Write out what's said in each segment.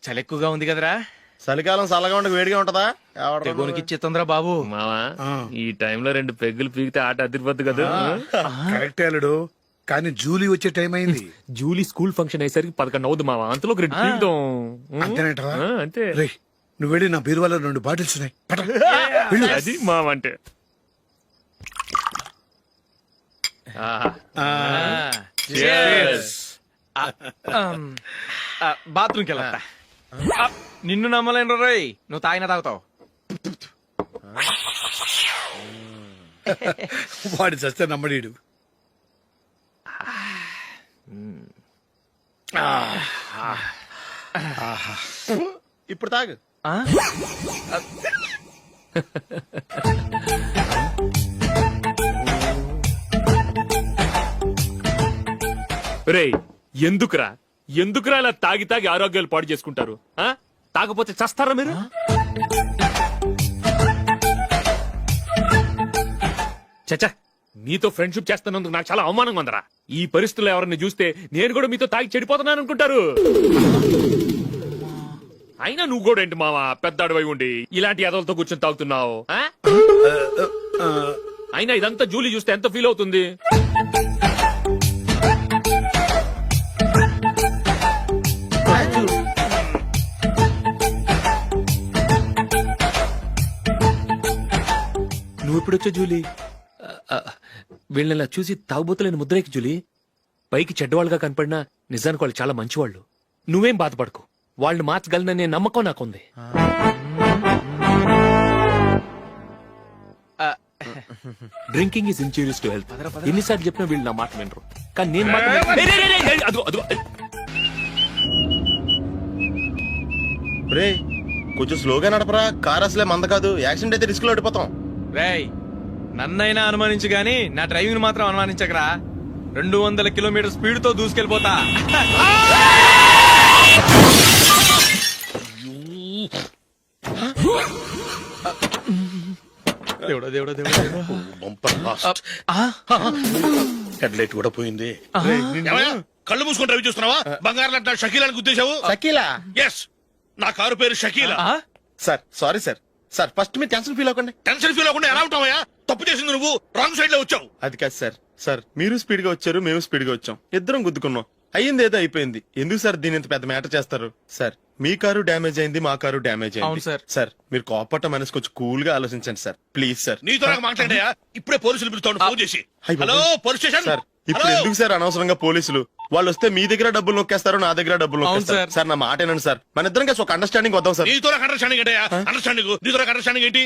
చలి ఎక్కువగా ఉంది కదరా. చలికాలం చల్లగా ఉండక వేడిగా ఉంటదా? తెగోనికి ఇచ్చేతుందిరా బాబు. మావా ఈ టైంలో 2 పెగ్గులు పీకితే ఆట అదిరిపోద్దు కదా. కరెక్ట్ అల్లుడు, కానీ జూలీ వచ్చే టైం అయింది. జూలీ స్కూల్ ఫంక్షన్ అయ్యేసరికి 11 అవుద్ది మావా, అంతలో 2 పీకుదాం. అంతేనేటవా? అంతే. రే, నువ్వు వెళ్ళి నా బీరువాలో 2 బాటిల్స్ ఉన్నాయి. పట. వెళ్ళు. అది మావా అంటే. బాత్రూమ్కి వెళ్ళా. నిన్ను నమ్మలేను రోయ్, నువ్వు తాగినా తాగుతావు. వాడి చస్తే నమ్మడీడు. ఇప్పుడు తాగు. రేయ్, ఎందుకురా ఇలా తాగి తాగి ఆరోగ్యాలు పాడు చేసుకుంటారు? తాగపోతే చస్తారా మీరు? చచ్చా, మీతో ఫ్రెండ్షిప్ చేస్తున్నందుకు నాకు చాలా అవమానంగా ఉందరా. ఈ పరిస్థితుల్లో ఎవరిని చూస్తే నేను కూడా మీతో తాగి చెడిపోతున్నాను అనుకుంటారు. అయినా నువ్వు కూడా ఏంటి మావా, పెద్ద అడవై ఉండి ఇలాంటి ఎదలతో కూర్చొని తాగుతున్నావు? అయినా ఇదంతా జూలీ చూస్తే ఎంత ఫీల్ అవుతుంది? నువ్వు ఎప్పుడొచ్చా జూలీ? వీళ్ళని చూసి తాగుబోతులేని ముద్రేకి జూలీ. పైకి చెడ్డవాళ్ళుగా కనపడినా నిజానికి వాళ్ళు చాలా మంచివాళ్ళు. నువ్వేం బాధపడకు, వాళ్ళని మార్చగలననే నమ్మకం నాకుంది. Drinking is injurious to health. ఎన్నిసార్లు చెప్పినా వీళ్ళు నా మాట వినరు, కానీ నేను మాత్రం. రే, కొంచెం స్లోగా నడపరా, కార్ అసలే మంద కాదు. యాక్సిడెంట్ అయితే రిస్క్ లో ఓడిపోతాం. రేయ్, నన్నైనా అనుమానించు గాని నా డ్రైవింగ్ మాత్రం అనుమానించకరా. 200 కిలోమీటర్ స్పీడ్ తో దూసుకెళ్ళిపోతా. దేవుడా దేవుడా దేవుడా. హెడ్ లైట్ కూడా పోయింది. కళ్ళు మూసుకొని రవి చూస్తున్నావా? బంగారం లాంటి షకీలాని గుద్దేశావు. షకీలా? ఎస్, నా కారు పేరు Shakeela. Sir sorry sir. Sir first మీరు టెన్షన్ ఫీల్ అవ్వకండి. టెన్షన్ ఫీల్ అవ్వకుండా ఎలా ఉంటావా? తప్పు చేసింది నువ్వు, రాంగ్ సైడ్ లో వచ్చావు. అది కాదు సార్. సార్ మీరు స్పీడ్ గా వచ్చారు, మేము స్పీడ్ గా వచ్చాం, ఇద్దరం గుద్దుకున్నాం. అయ్యింది ఏదో అయిపోయింది. ఎందుకు సార్ దీని ఇంత పెద్ద మ్యాటర్ చేస్తారు? సార్ మీ కారు డ్యామేజ్ అయింది, మా కారు డ్యామేజ్ అవును అయింది. సార్. సార్ మీరు కోపట్ట మనసు కొంచెం కూల్ గా ఆలోచించండి సార్, ప్లీజ్ సార్. నీతో నాకు మాట్లాడాయా? ఇప్పుడే పోలీసులు పిలుస్తాను, ఫోన్ చేసి. అయ్ బాబోయ్. Hello police station. సార్ ఇప్పుడు ఎందుకు సార్ అనవసరంగా పోలీసులు? వాళ్ళు వస్తే మీ దగ్గర డబ్బులు నొక్కేస్తారు, నా దగ్గర డబ్బులు నొక్కేస్తారు. సార్. సార్ నా మాట ఏనండి సార్, మన ఇద్దరం కలిసి ఒక అండర్స్టాండింగ్ వద్దాం సార్. నీతో నాకు అండర్స్టాండింగ్ ఏంటయ్యా? అండర్స్టాండింగ్ నీతో నాకు అండర్స్టాండింగ్ ఏంటి?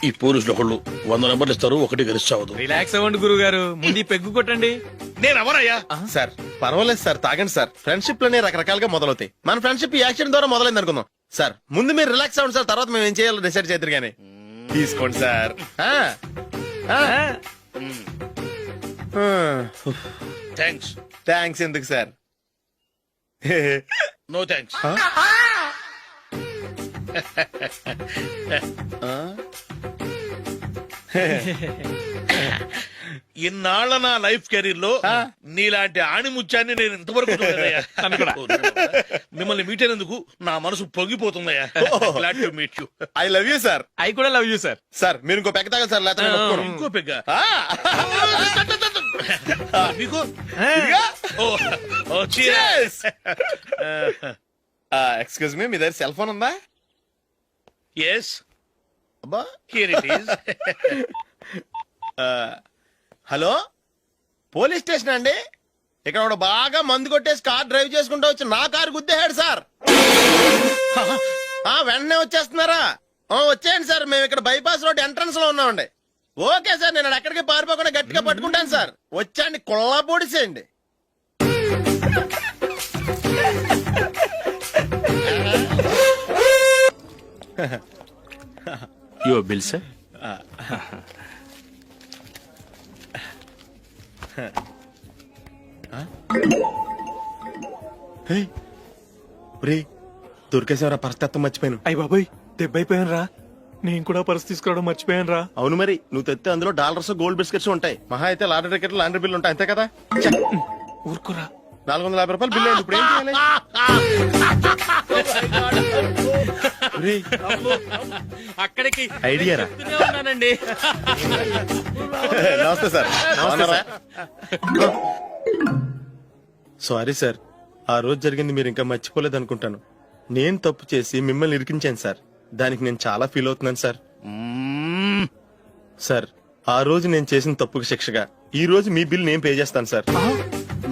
ఈ పోలీసులు ఒకళ్ళు 100 నెంబర్లు ఇస్తారు, ఒకటి గెలిచావదు. రిలాక్స్ అవ్వండి గురువు గారు, ముందు ఈ పెగ్గు కొట్టండి. నేను ఎవరయ్యా? సార్ పర్వాలేదు సార్, తాగండి సార్. ఫ్రెండ్షిప్ లోనే రకరకాలుగా మొదలవుతాయి. మన ఫ్రెండ్షిప్ ఈ యాక్సిడెంట్ ద్వారా మొదలైంది అనుకుందాం. సార్ ముందు మీరు రిలాక్స్ అవ్వండి సార్, తర్వాత మేము ఏం చేయాలో డిసైడ్ చేద్దరు గానీ. తీసుకోండి సార్. థ్యాంక్స్. థ్యాంక్స్ ఎందుకు సార్? No thanks. ఇన్నాళ్ల నా లైఫ్ కెరీర్ లో నీలాంటి ఆణిముత్యాన్ని నేను ఇంతవరకు చూడలేదయ్యా. మిమ్మల్ని మీట్ అయినందుకు నా మనసు పొంగిపోతుందయ్యా. Glad to meet you. I love you sir. I కూడా లవ్ యూ సార్. సార్ మీరు ఇంకో పెగ్గ తాగండి సార్, లేకపోతే నేను ఒప్పుకోను. ఇంకో పెగ్గ మీకు? ఎక్స్క్యూజ్ మీ, మీ దగ్గర సెల్ ఫోన్ ఉందా? ఎస్, అబ్బా. Here it is. Hello, police station అండి. ఇక్కడ ఒకడు బాగా మందు కొట్టేసి కార్ డ్రైవ్ చేసుకుంటూ వచ్చి నా కారు గుద్దేశాడు సార్. వెంటనే వచ్చేస్తున్నారా? వచ్చేయండి సార్, మేము ఇక్కడ బైపాస్ రోడ్ ఎంట్రన్స్ లో ఉన్నామండి. ఓకే సార్, నేను ఎక్కడికి పారిపోకుండా గట్టిగా పట్టుకుంటాను సార్. వచ్చాండి, కుళ్ళ పొడిసేయండి. Your bill sir. దొరికేసేవరా, పరిస్థితి మర్చిపోయాను. అయ్య బాబాయ్, దెబ్బైపోయాను రా. నేను కూడా పర్స్ తీసుకురావడం మర్చిపోయాను రా. అవును మరి నువ్వు తెస్తే అందులో డాలర్స్ గోల్డ్ బిస్కెట్స్ ఉంటాయి. మహా అయితే లాటరీ టికెట్ లాండ్రీ బిల్లు ఉంటాయి, అంతే కదా. ఊరుకోరా. 450 రూపాయలు బిల్లు అయింది. ఇప్పుడు ఏం చేయాలి? ఒరేయ్, అక్కడికి ఐడియా రా. ఉన్నానండి. నమస్తే సార్. సారీ సార్, ఆ రోజు జరిగింది మీరు ఇంకా మర్చిపోలేదు అనుకుంటాను. నేను తప్పు చేసి మిమ్మల్ని ఇరికించాను సార్. దానికి నేను చాలా ఫీల్ అవుతున్నాను సార్. సార్, ఆ రోజు నేను చేసిన తప్పుకి శిక్షగా ఈ రోజు మీ బిల్ నేను పే చేస్తాను సార్.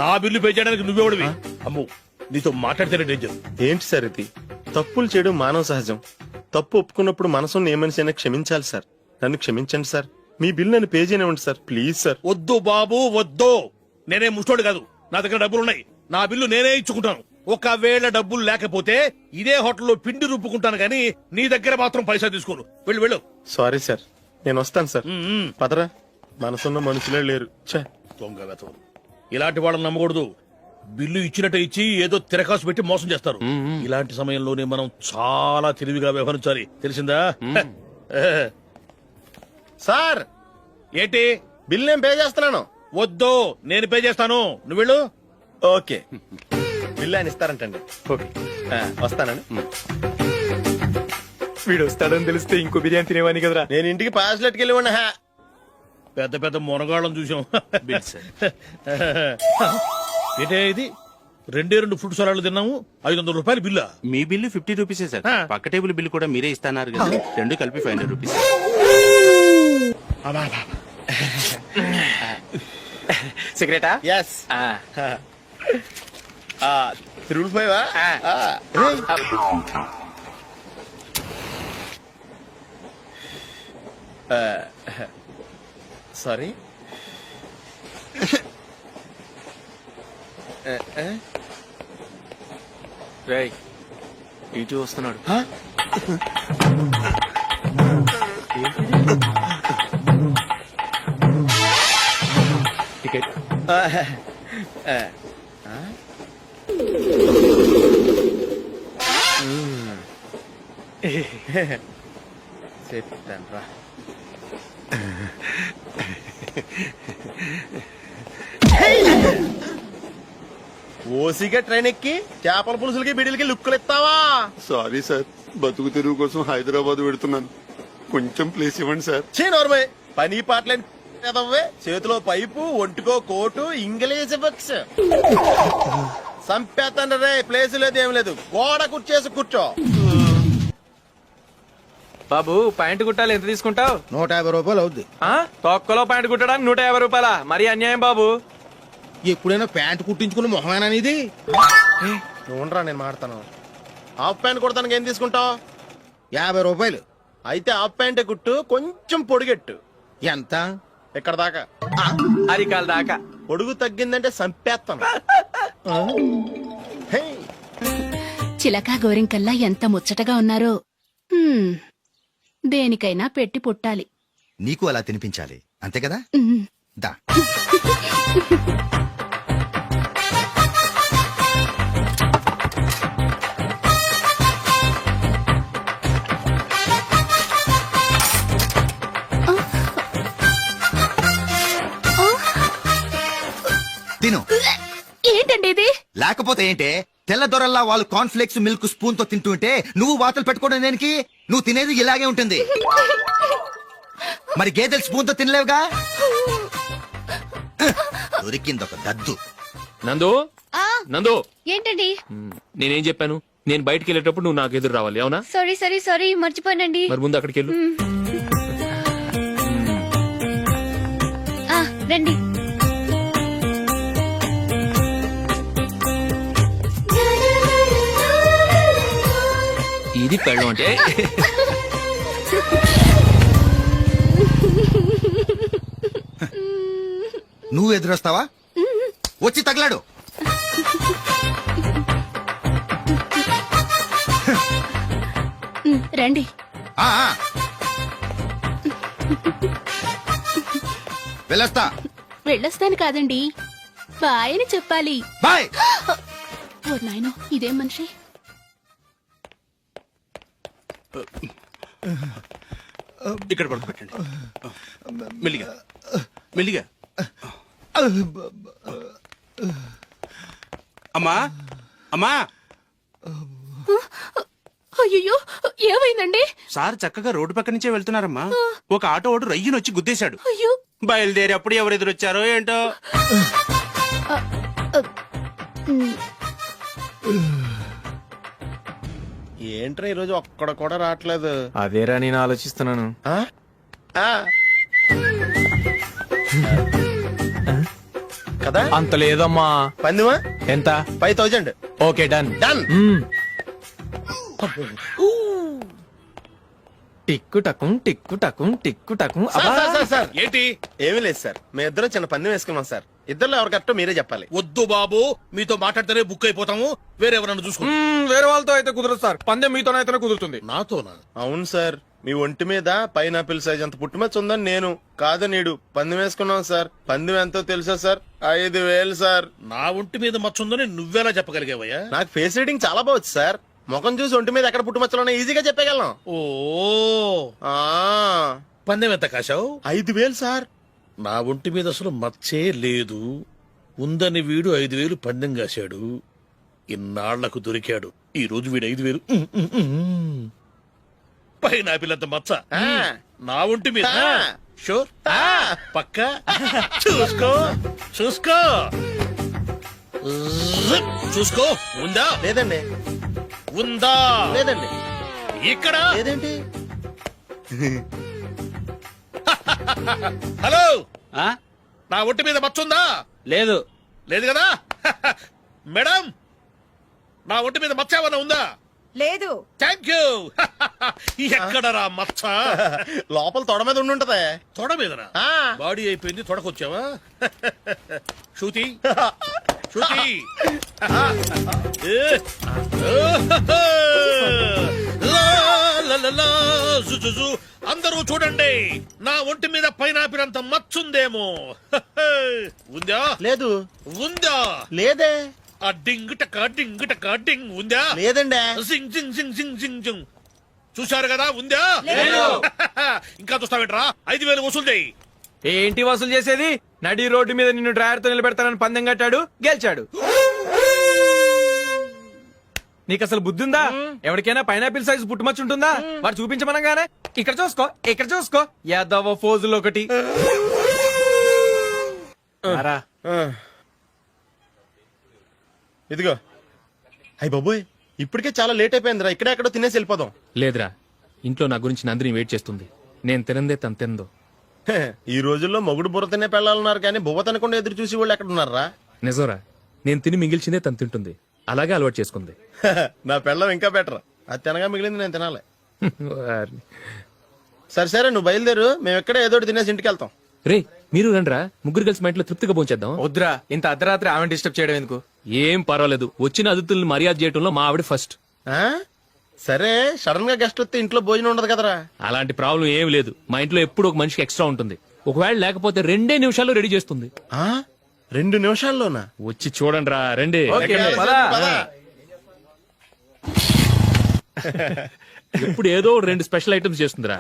నా బిల్లు పే చేయడానికి నువ్వెవడివి? అమ్మో, నీతో మాట్లాడితేనే డేంజర్. ఏంటి సార్ ఇది? తప్పులు చేయడం మానవ సహజం. తప్పు ఒప్పుకున్నప్పుడు మనసుని ఏ మనిషి అయినా క్షమించాలి సార్. నన్ను క్షమించండి సార్. మీ బిల్ నన్ను పే చేయనివ్వండి సార్, ప్లీజ్ సార్. వద్దు బాబు వద్దు. నేనే ముష్టోడు కాదు, నా దగ్గర డబ్బులున్నాయి. నా బిల్లు నేనే ఇచ్చుకుంటాను. ఒకవేళ డబ్బులు లేకపోతే ఇదే హోటల్లో పిండి రుబ్బుకుంటాను కానీ నీ దగ్గర మాత్రం పైసా తీసుకోను. వెళ్ళు వెళ్ళు. సారీ సార్, నేను వస్తాను సార్. పదరా, మనసున్న మనుషులే లేరు. ఛే. దొంగ వెతవు. ఇలాంటి వాళ్ళని నమ్మకూడదు. బిల్లు ఇచ్చినట్టు ఇచ్చి ఏదో తిరకాసు పెట్టి మోసం చేస్తారు. ఇలాంటి సమయంలోనే మనం చాలా తెలివిగా వ్యవహరించాలి, తెలిసిందా? సార్, ఏంటి? బిల్ నేను పే చేస్తున్నాను. వద్దు, నేను పే చేస్తాను. నువ్వు వెళ్ళు. ఓకే, బిల్ ఆయన ఇస్తారంటండి. ఓకే. వస్తానండి. వీడు వస్తాడని తెలిస్తే ఇంకో బిర్యానీ తినేవాని కదరా. నేను ఇంటికి పాస్లెట్కి వెళ్ళి ఉన్నా. పెద్ద పెద్ద మునగాళ్ళం చూసాం. ఏంటే ఇది? 2 ఫుడ్ సలాడ్లు తిన్నాము, 500 రూపాయలు బిల్లా? మీ బిల్లు 50 రూపీసే సార్. పక్క టేబుల్ బిల్లు కూడా మీరే ఇస్తున్నారు కదా, రెండు కలిపి 500 రూపీస్. సిగరెటా? ఎస్. 355 సారీ. రేయ్, ఇటు వస్తున్నాడు. టికెట్. చెప్తాను రా. ఓసిగా ట్రైన్ ఎక్కి చేపల పులుసులకి బిడిలకి లుక్కులు ఇస్తావా? సారీ సార్, బతుకు తెరువు కోసం హైదరాబాద్ పెడుతున్నాను. కొంచెం ప్లేస్ ఇవ్వండి సార్. నోర్మే, పని పాటలేని కదవ్వే. చేతిలో పైపు, ఒంటికో కోటు, ఇంగ్లీష్ బుక్స్. సంపేతండ్రి రే, ప్లేస్ లేదు ఏం లేదు. గోడ కుర్చేసి కూర్చో. బాబు, ప్యాంటు కుట్టాలి, ఎంత తీసుకుంటావు? 150 రూపాయలు అవుద్ది. తొక్కలో ప్యాంటు కుట్టడానికి 150 రూపాయల? మరి అన్యాయం బాబు. ఎప్పుడైనా ప్యాంట్ కుట్టించుకున్న మొహమేనా ఇది? నువ్వురా, నేను మాడతాను. హాఫ్ ప్యాంట్ కుడతానికి ఏం తీసుకుంటావు? 50 రూపాయలు. అయితే హాఫ్ ప్యాంటే కుట్టు, కొంచెం పొడిగెట్టు. ఎంత? ఎక్కడ దాకా? అరికాల దాకా. పొడుగు తగ్గిందంటే సంపేస్తాను. హే. చిలకా గోరింకల్లా ఎంత ముచ్చటగా ఉన్నారో. హ్మ్, దేనికైనా పెట్టి పుట్టాలి. నీకు అలా తినిపించాలి, అంతే కదా? ఉమ్. దా. తిను. ఏంటండి ఇది? లేకపోతే ఏంటే, తెల్ల దొరల్లా వాళ్ళు కార్న్ఫ్లేక్స్ మిల్క్ స్పూన్ తో తింటుంటే నువ్వు వాతలు పెట్టుకోవడం దేనికి? నువ్వు తినేది ఇలాగే ఉంటుంది. మరి గేదెలు స్పూన్ తో తినలేవుగా. దొరికింది ఒక దద్దు. నందు, నందు, ఏంటండి? నేనేం చెప్పాను? నేను బయటికి వెళ్ళేటప్పుడు నువ్వు నాకు ఎదురు రావాలి, అవునా? సారీ మర్చిపోయానండి. మరి ముందు అక్కడికి వెళ్ళు. రండి. ఇది పెళ్ళం అంటే. నువ్వు ఎదురొస్తావా? వచ్చి తగలాడు. రండి. ఆ, ఆ. వెళ్ళొస్తా. వెళ్ళొస్తాను కాదండి, బాయ్ అని చెప్పాలి. బాయ్. ఓ నాయనో, ఇదేం మనిషి? ఇక్కడ పడుకోబెట్టండి మెల్లిగా మెల్లిగా అమ్మా అమ్మా అయ్యో ఏమైందండి? సార్ చక్కగా రోడ్డు పక్క నుంచే వెళ్తున్నారమ్మా ఒక ఆటో ఓడు రయ్యను వచ్చి గుద్దేశాడు అయ్యో బయలుదేరి అప్పుడు ఎవరు ఎదురొచ్చారో ఏంటో ఏంట్రా ఈరోజు ఒక్కడ కూడా రావట్లేదు. అదేరా నేను ఆలోచిస్తున్నాను. ఆ? ఆ. కదా అంత లేదమ్మా. పందిమా ఎంత? 5000. Okay done. డన్. టిక్కు టకుం టిక్కు టకుం టిక్కు టకుం. సార్ ఏంటి? ఏమీ లేదు సార్, మేము ఇద్దరు చిన్న పందెం వేసుకున్నాం సార్. ఇద్దరు ఎవరు కరెక్టో మీరే చెప్పాలి. వద్దు బాబు, మీతో మాట్లాడితేనే బుక్ అయిపోతాము. వేరెవరన్నా చూసుకో. వేరే వాళ్ళతో అయితే కుదరదు సార్, పందెం మీతోనైతేనే కుదురుతుంది. నాతోనా? అవును సార్, మీ ఒంటి మీద పైనాపిల్ సైజ్ అంత పుట్టుమచ్చ ఉందని నేను కాదు నీడు పందెం వేసుకున్నాం సార్. పందెం ఎంతో తెలుసా సార్? 5000 సార్. నా ఒంటి మీద మచ్చ ఉందని నువ్వెలా చెప్పగలిగావయ్యా? నాకు ఫేస్ రీడింగ్ చాలా బాగుంది సార్. ముఖం చూసి ఒంటి మీద ఎక్కడ పుట్టుమచ్చలో ఈజీగా చెప్పగలను. ఓ ఆ, పందెం ఎంత కాశావు? 5000 సార్. నా ఒంటి మీద అసలు మచ్చే లేదు. ఉందని వీడు 5000 పందెం కాశాడు. ఇన్నాళ్లకు దొరికాడు. ఈ రోజు వీడు 5000. పైన పిల్లంత మచ్చ ఆ. నా ఒంటి మీద. ఆ. షూర్ ఆ. పక్క చూసుకో చూసుకో జిప్. చూసుకో. ఉందా? లేదండి. ఉందా? లేదండి. ఇక్కడ లేదేంటి? హలో, ఆ? నా ఒంటి మీద మచ్చ ఉందా? లేదు లేదు కదా? మేడం, నా ఒంటి మీద మచ్చ ఏమన్నా ఉందా? లేదు. Thank you. ఎక్కడరా మచ్చ? లోపల తొడ మీద ఉండుంటదే. తొడ మీదనా? ఆ. బాడీ అయిపోయింది, తొడకొచ్చావా? శృతి శృతి. ఏ. లా, లా, లా, లా, జు, జు, జు. అందరూ చూడండి, నా ఒంటి మీద పైనాపిల్ అంత మచ్చుందేమో. ఉందా? లేదు. ఉందా? లేదే. ఆ డింగ్ టక డింగ్ టక డింగ్ ఉందా? లేదండి. జింగ్ జింగ్ జింగ్ జింగ్ జింగ్ జింగ్. చూశారు కదా? ఉందా? ఇంకా చూస్తావేంట్రా? 5000 వసూలు చేయి. ఏంటి వసూలు చేసేది? నడి రోడ్డు మీద నిన్ను డ్రైవర్ తో నిలబెడతానని పందెం కట్టాడు, గెలిచాడు. నీకు అసలు బుద్ధి ఉందా? ఎవరికైనా పైనాపిల్ సైజు పుట్టుమచ్చు ఉంటుందా? వాడు చూపించమనగానే ఇక్కడ చూసుకో, ఇక్కడ చూసుకో, యాదవ ఫోజులు ఒకటి. రారా. ఆ. ఇదిగో. అయ్య బాబోయ్, ఇప్పటికే చాలా లేట్ అయిపోయిందిరా. ఇక్కడే ఎక్కడో తినేసి వెళ్ళిపోదాం. లేదురా, ఇంట్లో నా గురించి నందిని వెయిట్ చేస్తుంది. నేను తినందే తను తిందో. హే, ఈ రోజుల్లో మొగుడు బుర్ర తినే పెళ్ళాలన్నారు కానీ బువ్వ తినకుండా ఎదురు చూసి వాళ్ళు ఎక్కడ ఉన్నారా? నిజంరా, నేను తిని మిగిల్చిందే తను తింటుంది. అలాగే అలవాటు చేసుకుంది. నా పెళ్ళం ఇంకా బెటర్. అది తినగా మిగిలింది నేను తినాలి. వారిని. సరే సరే, నువ్వు బయలుదేరు. మేము ఎక్కడ ఏదో ఒకటి తినేసి ఇంటికి వెళ్తాం. రే, మీరు రండ్రా, ముగ్గురు కలిసి మా ఇంట్లో తృప్తిగా పోంచేద్దాం. వద్దురా, ఇంత అర్ధరాత్రి ఆమె డిస్టర్బ్ చేయడం ఎందుకు? ఏం పర్వాలేదు, వచ్చిన అతిథుల్ని మర్యాద చేయటంలో మా ఆవిడ ఫస్ట్. ఆ? సరే, సడన్ గా గెస్ట్ వస్తే ఇంట్లో భోజనం ఉండదు కదరా. అలాంటి ప్రాబ్లం ఏం లేదు. మా ఇంట్లో ఎప్పుడు ఒక మనిషికి ఎక్స్ట్రా ఉంటుంది. ఒకవేళ లేకపోతే 2 నిమిషాల్లో రెడీ చేస్తుంది. ఆ? 2 నిమిషాల్లోనా? వచ్చి చూడండి రా, రండి. ఓకే, ఎక్కండి. పద. పద. ఇప్పుడు ఏదో 2 స్పెషల్ ఐటమ్స్ చేస్తుందిరా.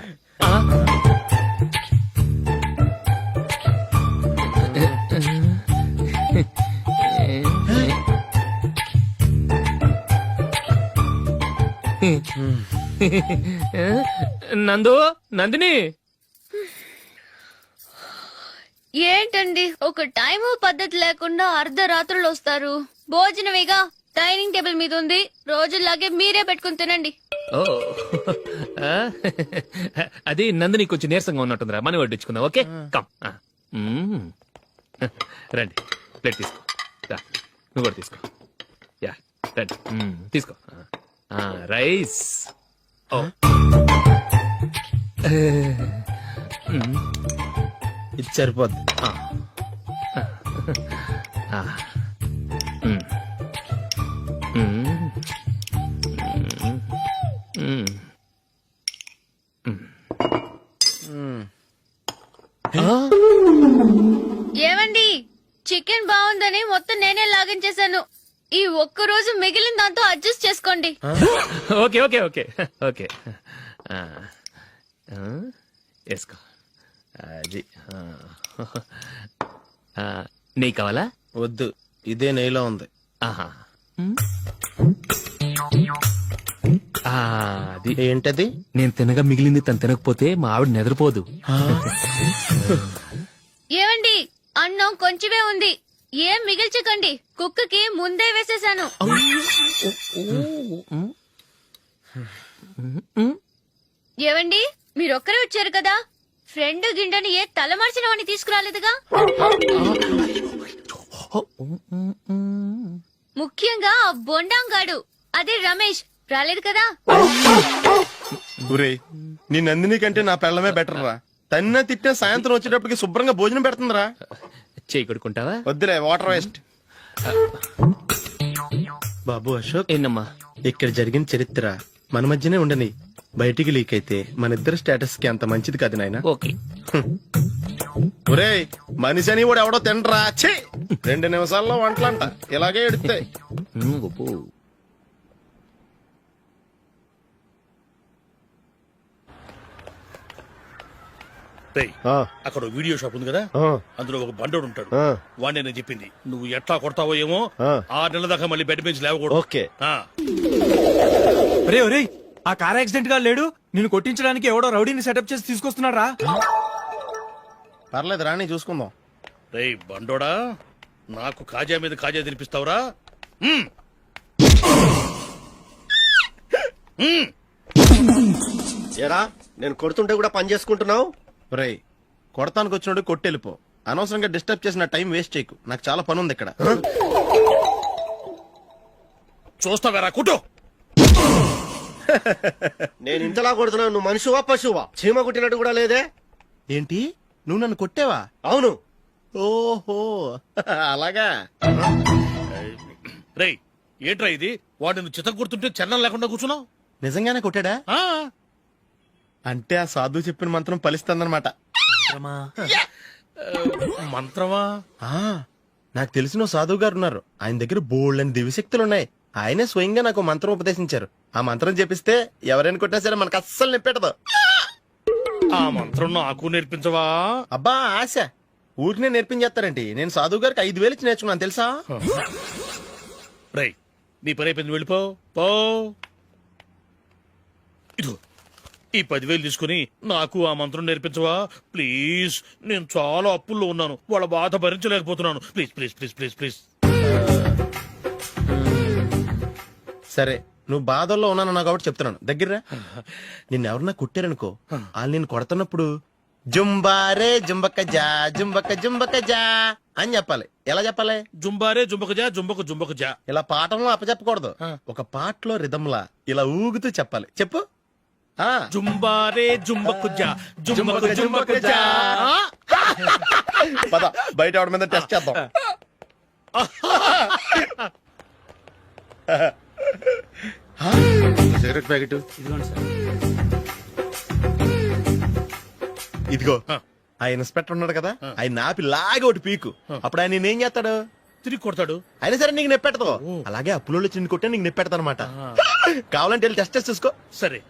నందు, నందిని. ఏంటండి ఒక టైము పద్ధతి లేకుండా అర్ధరాత్రులు వస్తారు? భోజనమేగా డైనింగ్ టేబుల్ మీద ఉంది, రోజుల్లాగే మీరే పెట్టుకుని తినండి. ఓ, ఆ? అది నందిని కొంచెం నీరసంగా ఉన్నట్టుందిరా, మనీ వడ్డించుకుందాం. Okay, come. రండి, ప్లేట్ తీసుకో. రా, నువ్వు కూడా తీసుకో. యా, రండి. తీసుకో. రైస్. ఓ, ఇది సరిపోద్ది. ఏమండి, చికెన్ బాగుందని మొత్తం నేనే లాగించేశాను. ఈ ఒక్క రోజు మిగిలిన దాంతో అడ్జస్ట్ చేసుకోండి. Okay okay okay okay. వేసుకో అది నెయ్యి కావాలా? వద్దు, ఇదే నెయ్యిలో ఉంది. ఆహా. ఆ, అది ఏంటది? నేను తినగా మిగిలింది తను తినకపోతే మా ఆవిడ నిద్రపోదు. ఏమండి, అన్నం కొంచెమే ఉంది, ఏం మిగిల్చకండి, కుక్కకి ముందే వేసేసాను. ఏవండి, మీరొక్కరే వచ్చారు కదా, ఫ్రెండ్ గిండెని ఏ తలమార్చిన వాడిని తీసుకురాలేదుగా? ముఖ్యంగా ఆ బొండాంగాడు, అదే రమేష్, రాలేదు కదా? ఊరే, నీ నందిని కంటే నా పెళ్ళమే బెటర్ రా. తన్న తిట్టిన సాయంత్రం వచ్చేటప్పటికి శుభ్రంగా భోజనం పెడుతుందిరా. చేయి కొడుకుంటావా? వద్దులే, వాటర్ వేస్ట్. బాబు అశోక్, ఏంటమ్మా? ఇక్కడ జరిగిన చరిత్ర మన మధ్యనే ఉండని, బయటికి లీక్ అయితే మన ఇద్దరు స్టేటస్ కి అంత మంచిది కాదు నాయన. ఓకే. ఒరే, మనిషి అని కూడా ఎవడో తినరా. ఛీ! 2 నిమిషాల్లో వంటలంట ఇలాగే ఎడితే. రేయ్, అక్కడ ఓ వీడియో షాప్ ఉంది కదా, అందులో ఒక బండోడు ఉంటాడు. వాడిని నేను చెప్పింది, నువ్వు ఎట్లా కొడతావో ఏమో, 6 నెలల దాకా మళ్ళీ బెడ్ బెంచ్ లేవకూడదు. ఓకే. ఆ. ఒరే ఒరే, ఆ కార్ యాక్సిడెంట్ గా లేడు, నిన్ను కొట్టించడానికి ఎవడో రౌడీని సెటప్ చేసి తీసుకొస్తున్నాడు రా. పర్లేదు రాని, చూసుకుందాం. రేయ్ బండోడా, నాకు కాజా మీద కాజా తినిపిస్తావురా? ఏరా, నేను కొడుతుంటే కూడా పని చేసుకుంటున్నావు? ఒరే, కొడతానికి వచ్చినోడు కొట్టెళ్ళిపో. అనవసరంగా డిస్టర్బ్ చేసిన టైం వేస్ట్ చేయకు, నాకు చాలా పని ఉంది ఇక్కడ. చూస్తావేరా కుట్టు. నేను ఇంతలా కొడుతున్నావు, నువ్వు మనిషివా పశువా? చీమ కుట్టినట్టు కూడా లేదే. ఏంటి, నువ్వు నన్ను కొట్టావా? అవును. ఓహో, అలాగా. రేయ్, ఏంట్రా ఇది? వాడు నువ్వు చిత్త గుర్తుంటే చెన్నం లేకుండా కూర్చున్నావు. నిజంగానే కొట్టాడా? అంటే ఆ సాధువు చెప్పిన మంత్రం ఫలిస్తుందన్నమాట. మంత్రమా? నాకు తెలిసిన ఓ సాధువు గారు ఉన్నారు, ఆయన దగ్గర బోల్డని దివ్యశక్తులున్నాయి. ఆయనే స్వయంగా నాకు మంత్రం ఉపదేశించారు. ఆ మంత్రం చెప్పిస్తే ఎవరైనా కొట్టినా సరే మనకు అస్సలు నిప్పెట్టదు. ఆ మంత్రం నాకు నేర్పించవా? అబ్బా ఆశ, ఊరినే నేర్పించేస్తారండి. నేను సాధువు గారికి 5,000 ఇచ్చి నేర్చుకున్నాను తెలుసా. రేయ్, నీ పని అయిపోయింది, వెళ్ళిపో. పో. ఇదిగో ఈ 10,000 తీసుకుని నాకు ఆ మంత్రం నేర్పించవా ప్లీజ్? నేను చాలా అప్పుల్లో ఉన్నాను, వాళ్ళ బాధ భరించలేకపోతున్నాను. Please please please please please. సరే, నువ్వు బాధల్లో ఉన్నాను నాకు కాబట్టి చెప్తున్నాను, దగ్గర నిన్నెవరన్నా కొట్టారనుకో, వాళ్ళు నేను కొడుతున్నప్పుడు జుంబారే జుంబక్క జా జుంబక్క జుంబక్క జా అని చెప్పాలి. ఎలా చెప్పాలి? జుంబారే జుంబకు జా జుంబకు జుంబకు జా. ఇలా పాఠంలో అప్పచెప్పకూడదు, ఒక పాటలో రిధంలా ఇలా ఊగుతూ చెప్పాలి. చెప్పు. జుంబారే జుంబకు జా జుంబకు జుంబకు జా. పద, బయట ఆవిడ మీద టెస్ట్ చేద్దాం. సిగరెట్ ప్యాకెట్ ఇదిగో. ఆ ఇన్స్పెక్టర్ ఉన్నాడు కదా, ఆయన ఆపి లాగే ఒకటి పీకు. అప్పుడు ఆయన నేనేం చేస్తాడు? తిరిగి కొడతాడు. అయినా సరే నీకు నెప్పెడతావు. అలాగే అప్పులో చిన్న కొట్టే నీకు నెప్పెడతా అనమాట. కావాలంటే వెళ్ళి టెస్ట్ చేసి చూసుకో. సరే.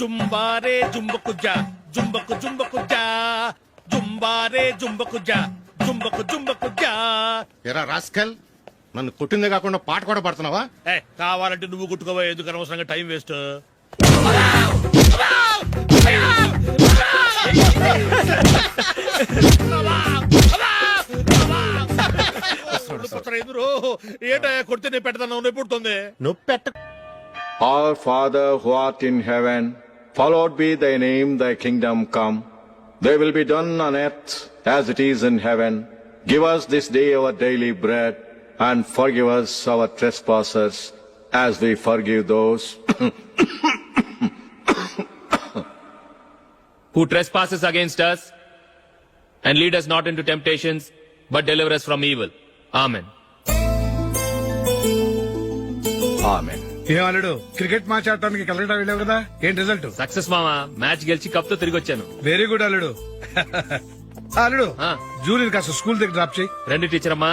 జుంబారే జుంబకు జా జుంబకు జుంబకు జా జుంబారే జుంబకు జా జుంబకు జుంబకు జా. ఎరా రాస్కల్, నన్ను కొట్టిందే కాకుండా పాట కూడా పడుతున్నావా? కావాలంటే నువ్వు కొట్టుకోవా, ఎందుకు అనవసరంగా టైం వేస్ట్. ఏంటయ్యా కొడితే నేను పెడతాను, నొప్పి పుడుతుంది. నొప్పి పెట్ట. Our Father who art in heaven, hallowed be thy name, thy kingdom come. Thy will be done on earth as it is in heaven. Give us this day our daily bread, and forgive us our trespasses, as we forgive those who trespasses against us, and lead us not into temptations, but deliver us from evil. Amen. Amen. ఏమన్నాడు? Cricket match ఆడటానికి కలకటా వెళ్ళావు కదా, ఏంటి result? Success మామా, match గెలిచి cup తో తిరిగి వచ్చాను. వెరీ గుడ్ అల్లుడు. అల్లుడు, జూలియర్ కాస్త స్కూల్ దగ్గర డ్రాప్ చేయి. రండి టీచర్ అమ్మా.